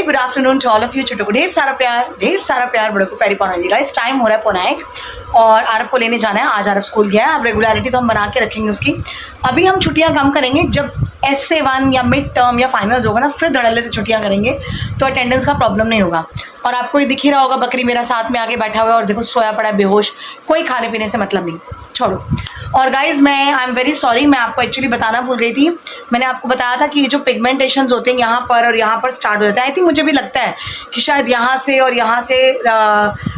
Good afternoon to all of you. छोटों को ढेर सारा प्यार, बड़ों को प्यारी पहुंचाएगी। गाइस टाइम हो रहा है 9:45 और आरफ को लेने जाना है। आज आरफ स्कूल गया है। अब रेगुलरिटी तो हम बना के रखेंगे उसकी। अभी हम छुट्टियां कम करेंगे, जब SA1 या मिड टर्म या फाइनल्स होगा ना, फिर धड़ल्ले से छुट्टियां करेंगे तो अटेंडेंस का प्रॉब्लम नहीं होगा। और आपको ये दिख ही रहा होगा, बकरी मेरा साथ में आके बैठा हुआ है और देखो सोया पड़ा है बेहोश। कोई खाने पीने से मतलब नहीं, छोड़ो। और guys I am very sorry, मैं आपको एक्चुअली बताना भूल गई थी। मैंने आपको बताया था कि ये जो पिगमेंटेशंस होते हैं यहाँ पर और यहाँ पर स्टार्ट हो जाते हैं। आई थिंक मुझे भी लगता है कि शायद यहाँ से और यहाँ से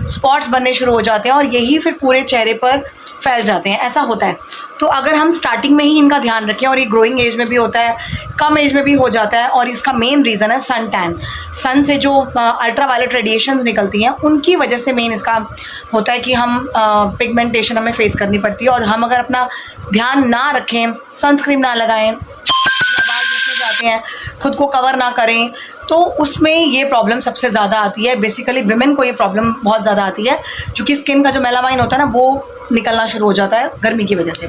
स्पॉट्स बनने शुरू हो जाते हैं और यही फिर पूरे चेहरे पर फैल जाते हैं, ऐसा होता है। तो अगर हम स्टार्टिंग में ही इनका ध्यान रखें, और ये ग्रोइंग एज में भी होता है, कम एज में भी हो जाता है, और इसका मेन रीज़न है सन टैन। सन से जो अल्ट्रावायलेट रेडिएशंस निकलती हैं उनकी वजह से मेन इसका होता है कि हम पिगमेंटेशन हमें फेस करनी पड़ती है। और हम अगर अपना ध्यान ना रखें, सनस्क्रीन ना लगाएं, बाहर धूप में जाते हैं, खुद को कवर ना करें, तो उसमें ये प्रॉब्लम सबसे ज़्यादा आती है। बेसिकली विमेन को ये प्रॉब्लम बहुत ज़्यादा आती है, क्योंकि स्किन का जो मेलामाइन होता है ना, वो निकलना शुरू हो जाता है गर्मी की वजह से।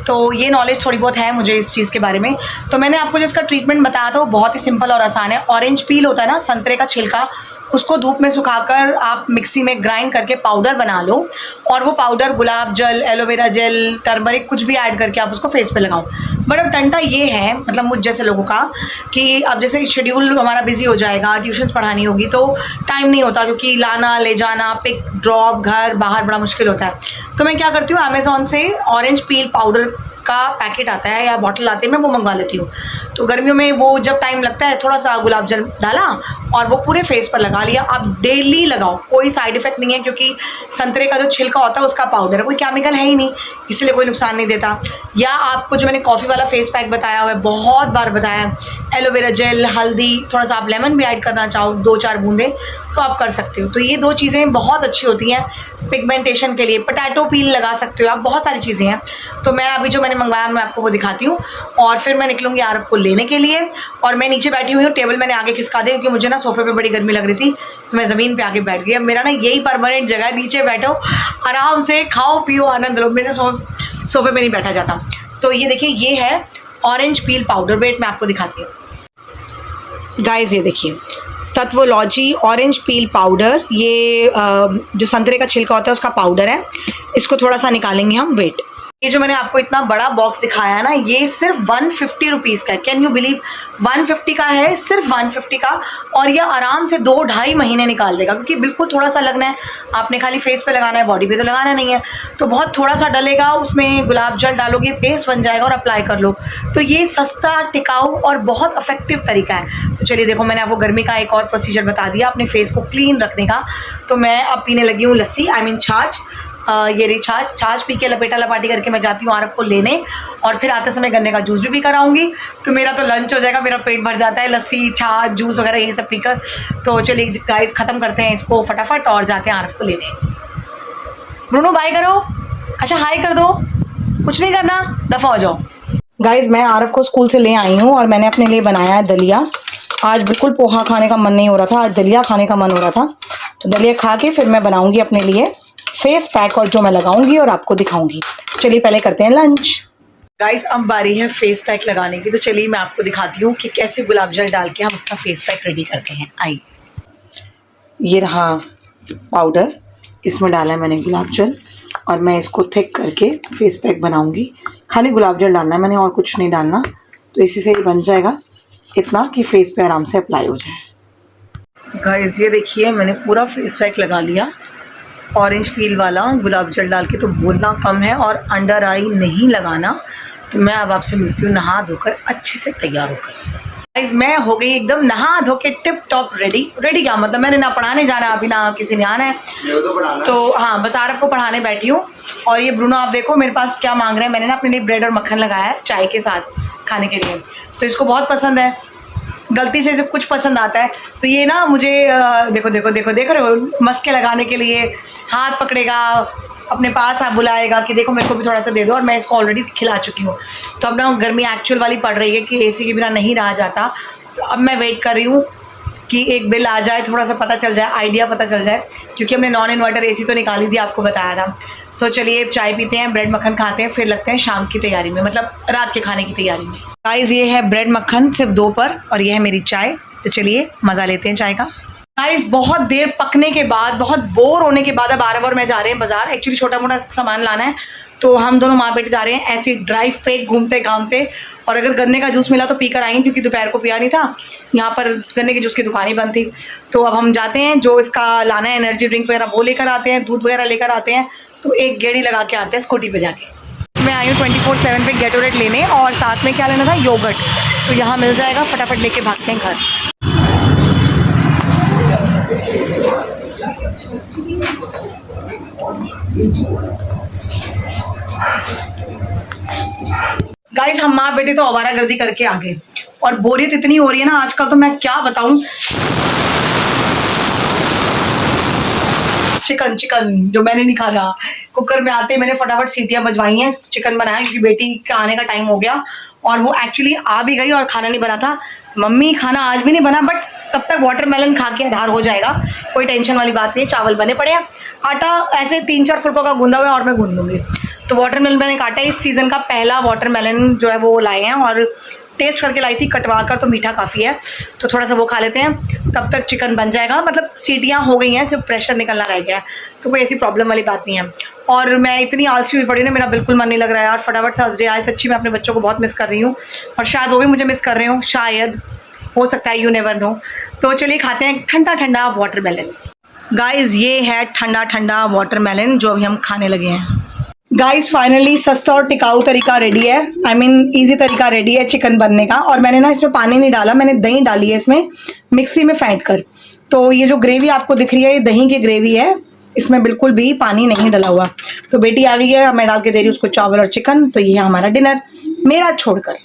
तो ये नॉलेज थोड़ी बहुत है मुझे इस चीज़ के बारे में। तो मैंने आपको जिसका ट्रीटमेंट बताया था वो बहुत ही सिंपल और आसान है। ऑरेंज पील होता है ना, संतरे का छिलका, उसको धूप में सुखाकर आप मिक्सी में ग्राइंड करके पाउडर बना लो, और वो पाउडर गुलाब जल, एलोवेरा जेल, टर्मरिक कुछ भी ऐड करके आप उसको फेस पे लगाओ। बट अब टंटा ये है, मतलब मुझ जैसे लोगों का, कि अब जैसे शेड्यूल हमारा बिजी हो जाएगा, ट्यूशन्स पढ़ानी होगी, तो टाइम नहीं होता, क्योंकि लाना ले जाना, पिक ड्रॉप, घर बाहर बड़ा मुश्किल होता है। तो मैं क्या करती हूँ, अमेज़ॉन से ऑरेंज पील पाउडर का पैकेट आता है या बॉटल आती है, मैं वो मंगवा लेती हूँ। तो गर्मियों में वो जब टाइम लगता है, थोड़ा सा गुलाब जल डाला और वो पूरे फेस पर लगा लिया। आप डेली लगाओ, कोई साइड इफेक्ट नहीं है, क्योंकि संतरे का जो छिलका होता है उसका पाउडर है, कोई केमिकल है ही नहीं, इसलिए कोई नुकसान नहीं देता। या आपको जो मैंने कॉफ़ी वाला फेस पैक बताया हुआ है, बहुत बार बताया है, एलोवेरा जेल, हल्दी, थोड़ा सा आप लेमन भी ऐड करना चाहो, 2-4 बूंदे, तो आप कर सकते हो। तो ये 2 चीज़ें बहुत अच्छी होती हैं पिगमेंटेशन के लिए। पोटैटो पील लगा सकते हो आप, बहुत सारी चीज़ें हैं। तो मैं अभी जो मैंने मंगवाया मैं आपको वो दिखाती हूँ, और फिर मैं निकलूँगी आरफ को लेने के लिए। और मैं नीचे बैठी हुई हूँ, टेबल मैंने आगे खिसका दी, क्योंकि मुझे ना सोफे पे बड़ी गर्मी लग रही थी, तो मैं ज़मीन पे आके बैठ गई। अब मेरा ना यही परमानेंट जगह है, नीचे बैठो, आराम से खाओ पियो, आनंद लो। मेरे सोफे पे नहीं बैठा जाता। तो ये देखिए, ये है ऑरेंज पील पाउडर। वेट मैं आपको दिखाती हूँ गाइज, ये देखिए, तत्वोलॉजी ऑरेंज पील पाउडर। ये जो संतरे का छिलका होता है उसका पाउडर है। इसको थोड़ा सा निकालेंगे हम। वेट, ये जो मैंने आपको इतना बड़ा बॉक्स दिखाया है ना, ये सिर्फ 150 रुपीज़ का है। कैन यू बिलीव, 150 का है, सिर्फ 150 का। और ये आराम से 2-2.5 महीने निकाल देगा, क्योंकि बिल्कुल थोड़ा सा लगना है, आपने खाली फेस पे लगाना है, बॉडी पे तो लगाना नहीं है। तो बहुत थोड़ा सा डलेगा, उसमें गुलाब जल डालोगे, पेस्ट बन जाएगा और अप्लाई कर लो। तो ये सस्ता, टिकाऊ और बहुत इफेक्टिव तरीका है। तो चलिए देखो, मैंने आपको गर्मी का एक और प्रोसीजर बता दिया अपने फेस को क्लीन रखने का। तो मैं अब पीने लगी हूँ लस्सी, आई मीन छाछ। ये रही छाछ पी के लपेटा लपाटी करके मैं जाती हूँ आरफ को लेने, और फिर आते समय गन्ने का जूस भी पी कर आऊँगी। तो मेरा तो लंच हो जाएगा, मेरा पेट भर जाता है लस्सी, छाछ, जूस वगैरह ये सब पीकर। तो चलिए गाइस, ख़त्म करते हैं इसको फटाफट और जाते हैं आरफ को लेने। ब्रूनो बाय करो, अच्छा हाय कर दो, कुछ नहीं करना, दफ़ा हो जाओ। गाइज मैं आरफ को स्कूल से ले आई हूँ और मैंने अपने लिए बनाया है दलिया। आज बिल्कुल पोहा खाने का मन नहीं हो रहा था, आज दलिया खाने का मन हो रहा था। तो दलिया खा के फिर मैं बनाऊँगी अपने लिए फेस पैक, और जो मैं लगाऊंगी और आपको दिखाऊंगी। चलिए पहले करते हैं लंच। गाइस अब बारी है फेस पैक लगाने की। तो चलिए मैं आपको दिखाती हूँ कि कैसे गुलाब जल डाल के हम अपना फेस पैक रेडी करते हैं। आई, ये रहा पाउडर, इसमें डाला है मैंने गुलाब जल, और मैं इसको थिक करके फेस पैक बनाऊंगी। खाली गुलाब जल डालना है मैंने, और कुछ नहीं डालना। तो इसी से ये बन जाएगा इतना कि फेस पे आराम से अप्लाई हो जाए। गाइस ये देखिए, मैंने पूरा फेस पैक लगा लिया, ऑरेंज पील वाला गुलाब जल डाल के। तो बोलना कम है और अंडर आई नहीं लगाना। तो मैं अब आपसे मिलती हूँ नहा धोकर अच्छे से तैयार होकर। गाइस मैं हो गई एकदम नहा धो के टिप टॉप रेडी। क्या मतलब, मैंने ना पढ़ाने जाना है अभी, ना किसी ने आना है। तो हाँ, बस आरफ को पढ़ाने बैठी हूँ। और ये ब्रूनो आप देखो मेरे पास क्या मांग रहा है। मैंने ना अपने लिए ब्रेड और मक्खन लगाया है चाय के साथ खाने के लिए, तो इसको बहुत पसंद है। गलती से कुछ पसंद आता है तो ये ना मुझे देखो देखो देखो देख रहे हो, मस्के लगाने के लिए हाथ पकड़ेगा, अपने पास आप बुलाएगा कि देखो मेरे को भी थोड़ा सा दे दो। और मैं इसको ऑलरेडी खिला चुकी हूँ। तो अब ना गर्मी एक्चुअल वाली पड़ रही है कि AC के बिना नहीं रहा जाता। तो अब मैं वेट कर रही हूँ कि एक बिल आ जाए, थोड़ा सा पता चल जाए, आइडिया पता चल जाए, क्योंकि हमने नॉन इन्वर्टर AC तो निकाली थी, आपको बताया था। तो चलिए चाय पीते हैं, ब्रेड मक्खन खाते हैं, फिर लगते हैं शाम की तैयारी में, मतलब रात के खाने की तैयारी में। गाइस ये है ब्रेड मक्खन सिर्फ 2 पर, और ये है मेरी चाय। तो चलिए मज़ा लेते हैं चाय का। गाइस बहुत देर पकने के बाद, बहुत बोर होने के बाद अब आरव और मैं जा रहे हैं बाजार। एक्चुअली छोटा मोटा सामान लाना है, तो हम दोनों माँ बेटे जा रहे हैं ऐसे ड्राइव पे घूमते घामते। और अगर गन्ने का जूस मिला तो पीकर आएंगे, क्योंकि दोपहर को पिया नहीं था, यहाँ पर गन्ने के जूस की दुकान ही बंद थी। तो अब हम जाते हैं, जो इसका लाना है एनर्जी ड्रिंक वगैरह वो लेकर आते हैं, दूध वगैरह लेकर आते हैं। तो एक गेड़ी लगा के आते हैं स्कूटी पे जाके। मैं आई हूँ 24/7 पे गैटोरेट लेने, और साथ में क्या लेना था, योगर्ट। तो यहाँ मिल जाएगा, फटाफट लेके भागते हैं घर। गाइस हम माँ बेटे तो आवारागर्दी करके आ गए, और बोरियत इतनी हो रही है ना आजकल, तो मैं क्या बताऊं। चिकन जो मैंने नहीं खाया, कुकर में आते ही मैंने फटाफट सीटियां बजवाई हैं, चिकन बनाया, क्योंकि बेटी का आने का टाइम हो गया और वो एक्चुअली आ भी गई और खाना नहीं बना था। मम्मी खाना आज भी नहीं बना, बट तब तक वाटरमेलन खा के आधार हो जाएगा, कोई टेंशन वाली बात नहीं। चावल बने पड़े हैं, आटा ऐसे 3-4 फुलकों का गूंदा हुआ है और मैं गूंद दूंगी। तो वाटरमेलन मैंने काटा, इस सीज़न का पहला वाटरमेलन जो है वो लाए हैं, और टेस्ट करके लाई थी, कटवा कर, तो मीठा काफ़ी है, तो थोड़ा सा वो खा लेते हैं। तब तक चिकन बन जाएगा, मतलब सीटियाँ हो गई हैं, सिर्फ प्रेशर निकलना रह गया है, तो कोई ऐसी प्रॉब्लम वाली बात नहीं है। और मैं इतनी आलसी हुई पड़ी ना, मेरा बिल्कुल मन नहीं लग रहा है यार। फटाफट थर्सडे आए, सच्ची मैं अपने बच्चों को बहुत मिस कर रही हूँ, और शायद वो भी मुझे मिस कर रहे हो, शायद, हो सकता है, यू नेवर नो। तो चलिए खाते हैं ठंडा ठंडा वाटरमेलन। गाइस ये है ठंडा ठंडा वाटरमेलन जो अभी हम खाने लगे हैं। गाइस फाइनली सस्ता और टिकाऊ तरीका रेडी है, आई मीन ईजी तरीका रेडी है चिकन बनने का। और मैंने ना इसमें पानी नहीं डाला, मैंने दही डाली है इसमें मिक्सी में फेंट कर। तो ये जो ग्रेवी आपको दिख रही है, ये दही की ग्रेवी है, इसमें बिल्कुल भी पानी नहीं डला हुआ। तो बेटी आ गई है, मैं डाल के दे रही हूँ उसको चावल और चिकन। तो ये है हमारा डिनर, मेरा छोड़कर।